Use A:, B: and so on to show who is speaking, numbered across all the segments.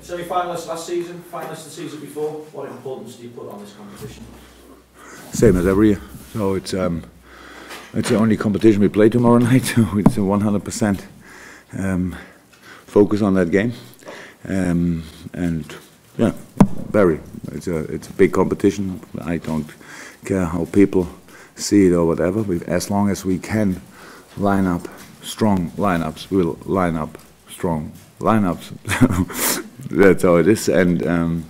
A: Semi-finalists last season, finalists the season before. What importance do you put on this competition?
B: Same as every year. So it's the only competition we play tomorrow night. So it's a 100% focus on that game, and yeah, very. It's a big competition. I don't care how people see it or whatever. As long as we can line up strong lineups, we'll line up strong lineups. That's how it is, and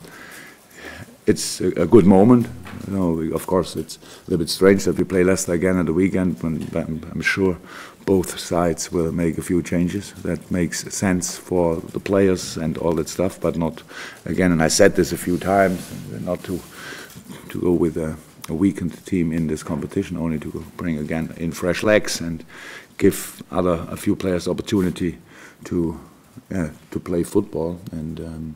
B: it's a good moment. You know, of course, it's a little bit strange that we play Leicester again at the weekend, but I'm sure both sides will make a few changes. That makes sense for the players and all that stuff, but not again. And I said this a few times, not to go with a weakened team in this competition, only to bring again in fresh legs and give a few players opportunity to play football and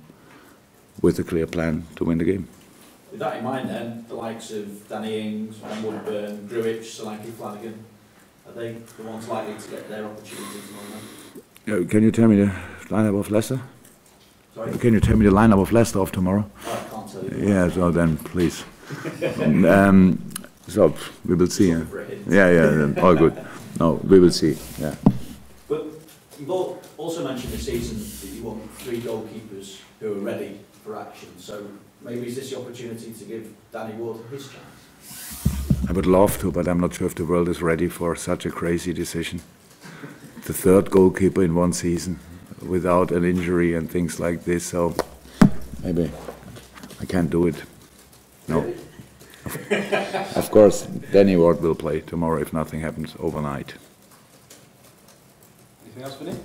B: with a clear plan to win the game.
A: With that in mind then, the likes of Danny Ings, Van Woodburn, Grujic, Solanke, Flanagan, are they the ones likely to get their opportunities tomorrow?
B: Can you tell me the lineup of Leicester?
A: Sorry?
B: Can you tell me the lineup of Leicester of tomorrow?
A: Oh, I can't tell you.
B: Yeah, so then please. So we will see. Yeah, all good. No, we will see. Yeah.
A: But you've also mentioned this season that you want 3 goalkeepers who are ready for action. So maybe is this the opportunity to give Danny Ward his chance?
B: I would love to, but I'm not sure if the world is ready for such a crazy decision. The 3rd goalkeeper in one season without an injury and things like this. So maybe I can't do it. No.
A: Really?
B: Of course, Danny Ward will play tomorrow if nothing happens overnight.
A: Anything else for me?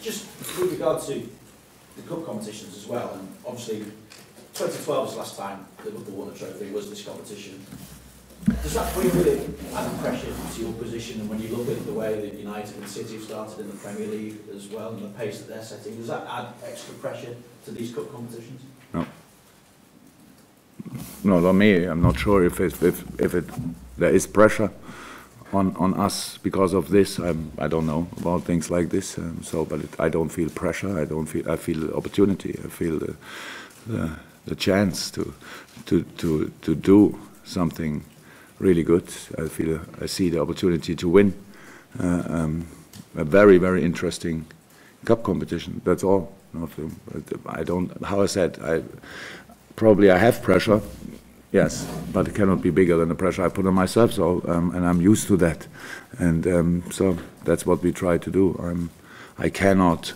A: Just with regard to the cup competitions as well, and obviously 2012 was the last time the Liverpool won a trophy, was this competition. Does that bring with it added pressure to your position, and when you look at the way that United and City have started in the Premier League as well, and the pace that they're setting, does that add extra pressure to these cup competitions?
B: No. No, not me. I'm not sure if there is pressure on us because of this. I don't know about things like this. But I don't feel pressure. I feel the opportunity. I feel the chance to do something really good. I see the opportunity to win a very, very interesting cup competition. That's all. I don't. How I said, probably I have pressure, yes, but it cannot be bigger than the pressure I put on myself. So, and I'm used to that, and so that's what we try to do. I cannot.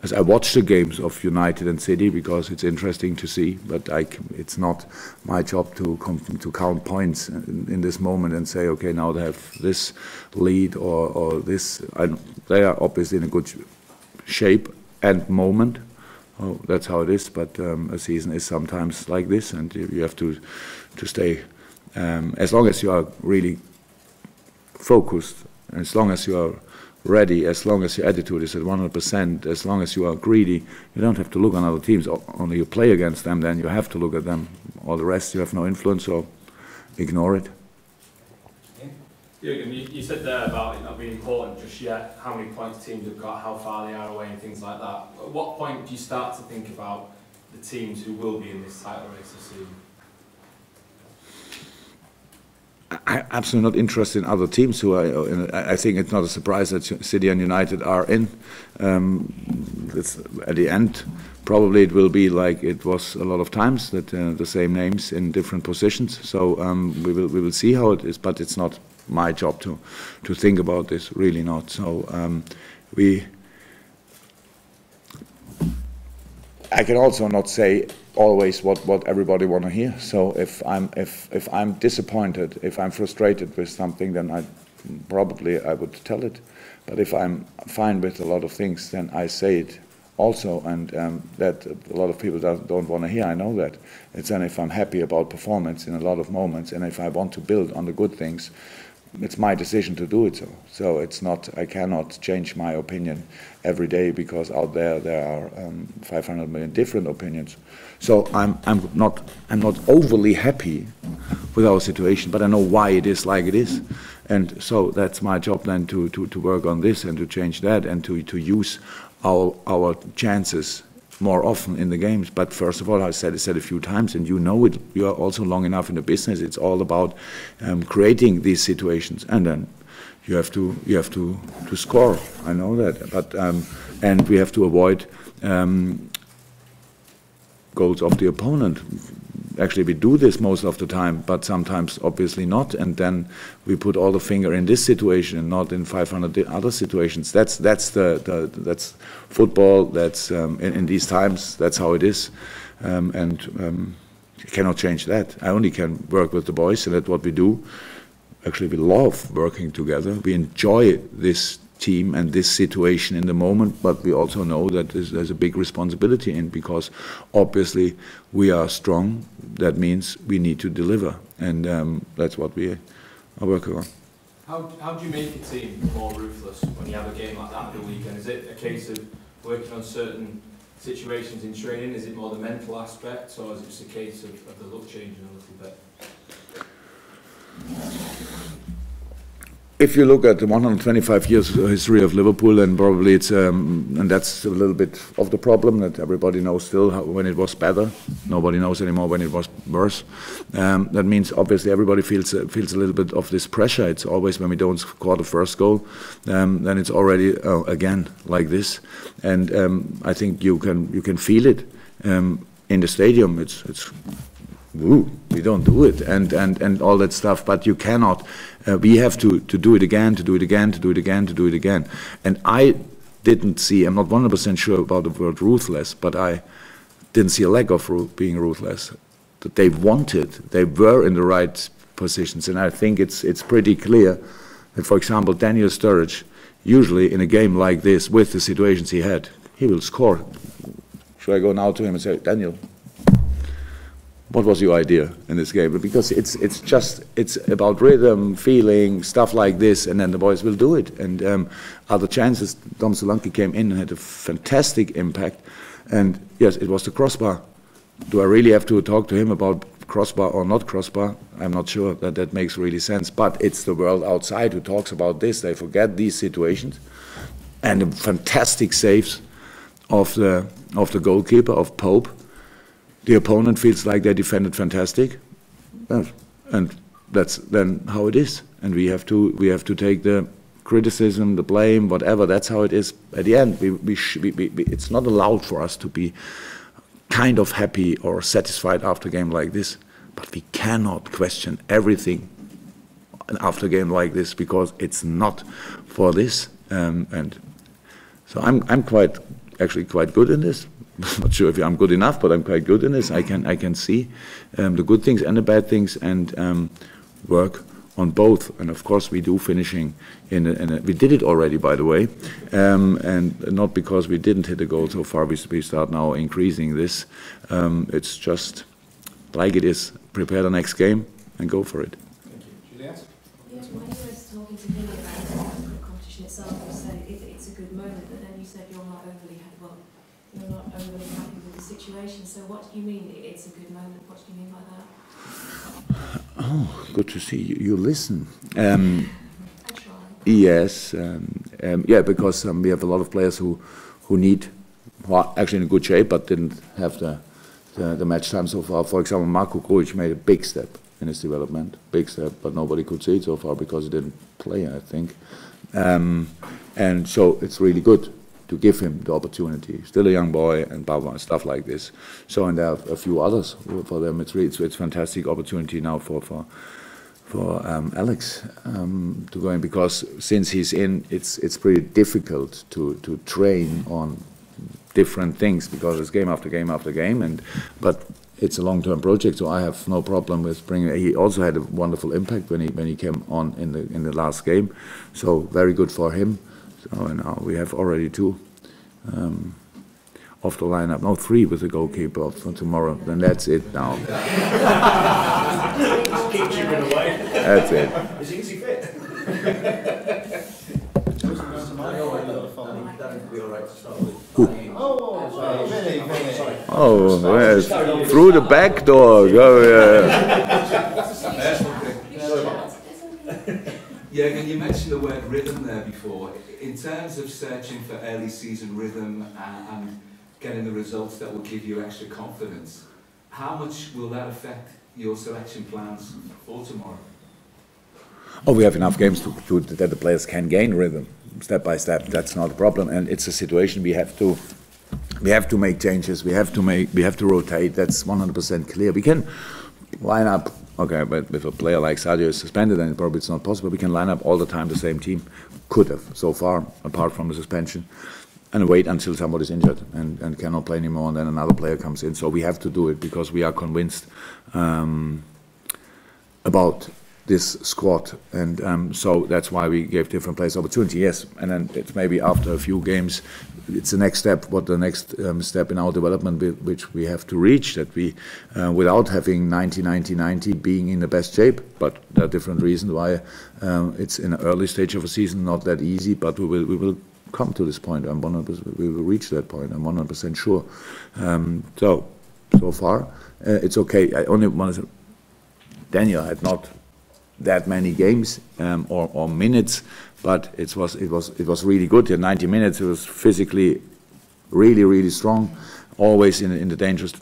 B: As I watch the games of United and City because it's interesting to see, but it's not my job to count points in this moment and say, okay, now they have this lead or this. They are obviously in a good shape and moment. Oh, that's how it is, but a season is sometimes like this, and you have to stay. As long as you are really focused, as long as you are ready, as long as your attitude is at 100%, as long as you are greedy, you don't have to look on other teams. Only you play against them, then you have to look at them. All the rest you have no influence, so ignore it.
C: Jurgen, you said there about it not being important just yet, how many points teams have got, how far they are away and things like that. At what point do you start to think about the teams who will be in this title race this season?
B: I'm absolutely not interested in other teams who are. I think it's not a surprise that City and United are in. At the end, probably it will be like it was a lot of times that the same names in different positions. So we will see how it is, but it's not my job to think about this. Really not. So I can also not say always what everybody want to hear. So if I'm disappointed, if I'm frustrated with something, then I would tell it. But if I'm fine with a lot of things, then I say it also, and that a lot of people don't want to hear. I know that. It's then if I'm happy about performance in a lot of moments, and if I want to build on the good things, it's my decision to do it so. So it's not. I cannot change my opinion every day because out there are 500 million different opinions. So I'm not overly happy with our situation, but I know why it is like it is, and so that's my job then to work on this and to change that and to use our chances more often in the games. But first of all, I said a few times, and you know it, you are also long enough in the business, it's all about creating these situations, and then you have to score. I know that, but and we have to avoid goals of the opponent. Actually, we do this most of the time, but sometimes obviously not, and then we put all the finger in this situation and not in 500 other situations. That's football. That's in these times. That's how it is, and you cannot change that. I only can work with the boys, and that's what we do. Actually, we love working together. We enjoy this team and this situation in the moment, but we also know that there's a big responsibility in, because obviously we are strong. That means we need to deliver, and that's what we are working on.
C: How do you make a team more ruthless when you have a game like that at the weekend? Is it a case of working on certain situations in training? Is it more the mental aspect, or is it just a case of the look changing a little bit?
B: If you look at the 125 years history of Liverpool, then probably it's, and that's a little bit of the problem, that everybody knows still when it was better. Nobody knows anymore when it was worse. That means obviously everybody feels a little bit of this pressure. It's always when we don't score the first goal, then it's already again like this. And I think you can feel it in the stadium. It's woo, we don't do it, and all that stuff. But you cannot. We have to do it again, to do it again, to do it again, to do it again. And I didn't see. I'm not 100% sure about the word ruthless, but I didn't see a lack of being ruthless. That they wanted, they were in the right positions, and I think it's pretty clear that, for example, Daniel Sturridge, usually in a game like this, with the situations he had, he will score. Should I go now to him and say, Daniel, what was your idea in this game? Because it's about rhythm, feeling, stuff like this, and then the boys will do it. And other chances, Dom Solanke came in and had a fantastic impact. And yes, it was the crossbar. Do I really have to talk to him about crossbar or not crossbar? I'm not sure that makes really sense. But it's the world outside who talks about this. They forget these situations. And the fantastic saves of the goalkeeper, of Pope. The opponent feels like they defended fantastic, and that's then how it is. And we have to take the criticism, the blame, whatever. That's how it is. At the end, it's not allowed for us to be kind of happy or satisfied after a game like this. But we cannot question everything after a game like this, because it's not for this. And so I'm actually quite good in this. I'm not sure if I'm good enough, but I'm quite good in this. I can see the good things and the bad things, and work on both. And of course, we do finishing we did it already, by the way, and not because we didn't hit a goal so far. We start now increasing this. It's just like it is. Prepare the next game and go for it.
C: Thank you. Juliette?
D: Yeah, when you were talking to me about the competition itself, you said it's a good moment, but then you said you're not overly happy. Well, you're not overly happy with the situation. So what do you mean it's a good moment? What do you mean by that?
B: Oh, good to see you. You listen.
D: I try.
B: Yes, yeah, because we have a lot of players who are actually in good shape, but didn't have the match time so far. For example, Marko Grujic made a big step in his development, big step, but nobody could see it so far because he didn't play, I think. And so it's really good to give him the opportunity. Still a young boy, and blah, blah, stuff like this. So, and there are a few others for them. It's fantastic opportunity now for Alex to go in, because since he's in, it's pretty difficult to train on different things, because it's game after game after game. But it's a long-term project, so I have no problem with bringing. He also had a wonderful impact when he came on in the last game, so very good for him. So now we have already two off the lineup. No, three with the goalkeeper for tomorrow. Then that's it now.
A: Keep chipping away.
B: That's it.
A: Is he fit?
B: Oh, yes. Through the back door. Go,
E: Jurgen, you mentioned the word rhythm there before. In terms of searching for early season rhythm and getting the results that will give you extra confidence. How much will that affect your selection plans for tomorrow?
B: Oh, we have enough games that the players can gain rhythm step by step. That's not a problem, and it's a situation we have to make changes. We have to rotate. That's 100% clear. We can line up. Okay, but if a player like Sadio is suspended, then probably it's not possible. We can line up all the time the same team. Could have so far, apart from the suspension, and wait until somebody's injured and cannot play anymore, and then another player comes in. So we have to do it because we are convinced about this squad, and so that's why we gave different players opportunity. Yes, and then it's maybe after a few games, it's the next step. What the next step in our development, which we have to reach, that we, without having 90, being in the best shape. But there are different reasons why it's in an early stage of a season, not that easy. But we will come to this point. I'm 100%. We will reach that point. I'm 100% sure. So far, it's okay. I only want to say, Daniel had not that many games or minutes, but it was really good. He had 90 minutes. It was physically really strong, always in the dangerous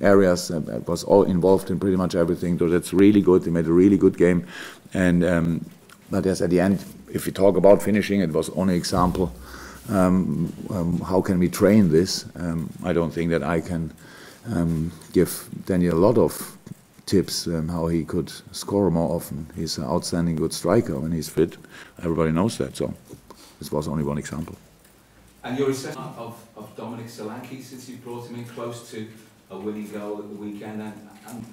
B: areas. Was all involved in pretty much everything. So that's really good. He made a really good game, and but yes, at the end, if we talk about finishing, it was only example. How can we train this? I don't think that I can give Daniel a lot of tips how he could score more often. He's an outstanding good striker when he's fit. Everybody knows that, so this was only one example.
E: And your assessment of Dominic Solanke since you brought him in close to a winning goal at the weekend, and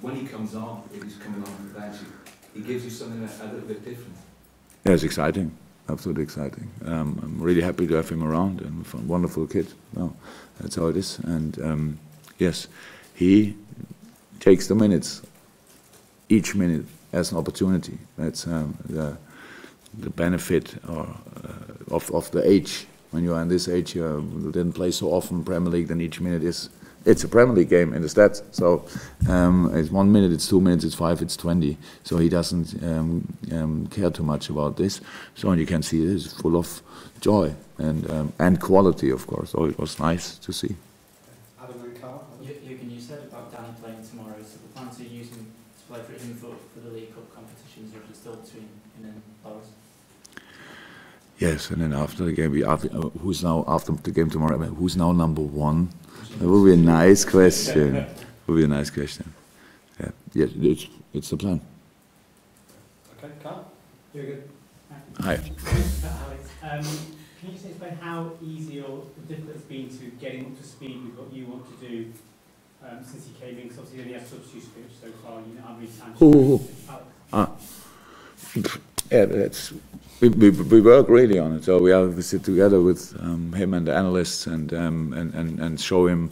E: when he comes on, if he's coming on the bench, he gives you something a little bit different.
B: Yeah, it's exciting, absolutely exciting. I'm really happy to have him around, and a wonderful kid. No, that's how it is, and yes, he takes the minutes. Each minute as an opportunity. That's the benefit of the age. When you are in this age, you didn't play so often Premier League, then each minute it's a Premier League game in the stats. So it's 1 minute, it's 2 minutes, it's 5, it's 20. So he doesn't care too much about this. So you can see it's full of joy and quality, of course. So it was nice to see.
F: Jurgen, you said about Danny playing tomorrow. So the plan to use him to play for him for the League Cup competitions, or is it still between him and Boris?
B: Yes, and then after the game, who's now after the game tomorrow? Who's now number one? That would be a nice question. Would be a nice question. Yeah, it's the plan.
G: Okay, Carl. Jurgen.
B: Hi.
G: Alex, can you just explain how easy or difficult it's been to getting up to speed with what you want to do since he came in? Because obviously he only has substitutes so far. You know how many times?
B: Yeah, that's. We work really on it. So we sit together with him and the analysts and show him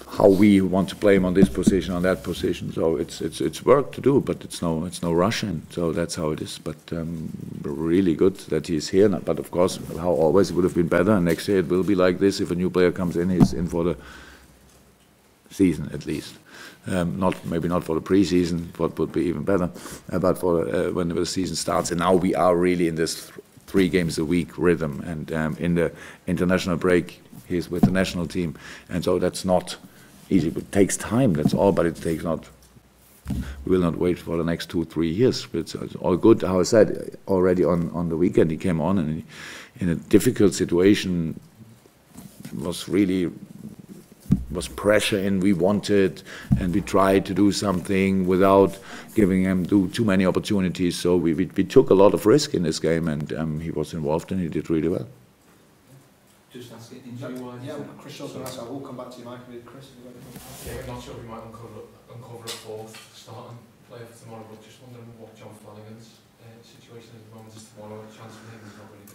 B: how we want to play him on this position, on that position. So it's work to do, but it's no rush in. So that's how it is. But really good that he's here. But of course, how always it would have been better. And next year it will be like this. If a new player comes in, he's in for the season at least. Maybe not for the pre-season, what would be even better, but for when the season starts. And now we are really in this 3 games a week rhythm, and in the international break, he's with the national team, and so that's not easy. It takes time, that's all, but it takes not. We will not wait for the next 2-3 years. It's all good. How I said already on the weekend, he came on, and in a difficult situation, was pressure in. We wanted, and we tried to do something without giving him too many opportunities. So we took a lot of risk in this game, and he was involved, and he did really well.
E: Just asking, injury-wise?
G: Yeah, Chris Shaw's going to ask. I will come back to you, Mike. Chris,
C: yeah, I'm not sure we might uncover a fourth starting player for tomorrow, but just wondering what John Flanagan's situation at the moment is tomorrow. A chance for him is not really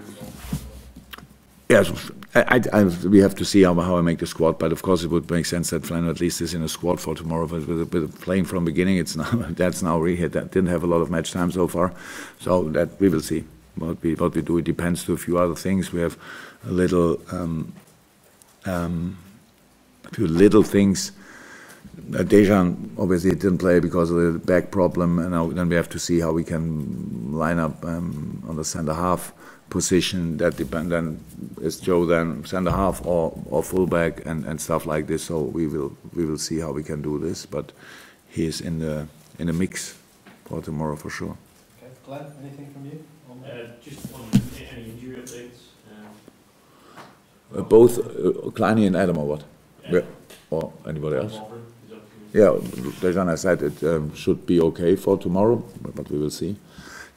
C: too long.
B: Yes, we have to see how I make the squad, but of course it would make sense that Flanagan at least is in a squad for tomorrow. But with playing from beginning, that's now really that didn't have a lot of match time so far, so that we will see what we do. It depends to a few other things. We have a few little things Dejan obviously didn't play because of the back problem, and now then we have to see how we can line up on the centre half position. That depend then is Joe then centre half or full back and stuff like this. So we will see how we can do this, but he is in the mix for tomorrow for sure.
H: Okay, Glenn, anything from you?
I: Just on any injury updates.
B: Both Kleiny and Adam or what? Yeah. Or anybody else? Yeah, Dejan, I said it should be okay for tomorrow, but we will see.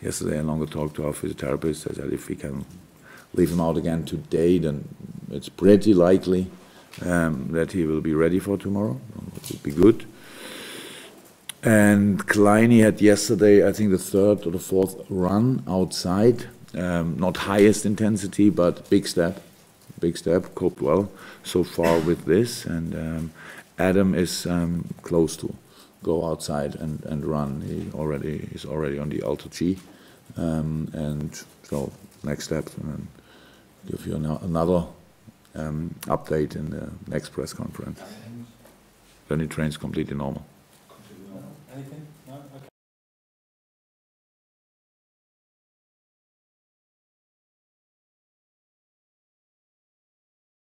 B: Yesterday, I longer talked to our physiotherapist. I said if we can leave him out again today, then it's pretty likely that he will be ready for tomorrow. It would be good. And Kleiny had yesterday, I think, the third or the fourth run outside. Not highest intensity, but big step. Big step, coped well so far with this. And Adam is close to go outside and run. He's already on the Alto G. And so next step, and give you another update in the next press conference. Then he trains completely normal.
H: Anything?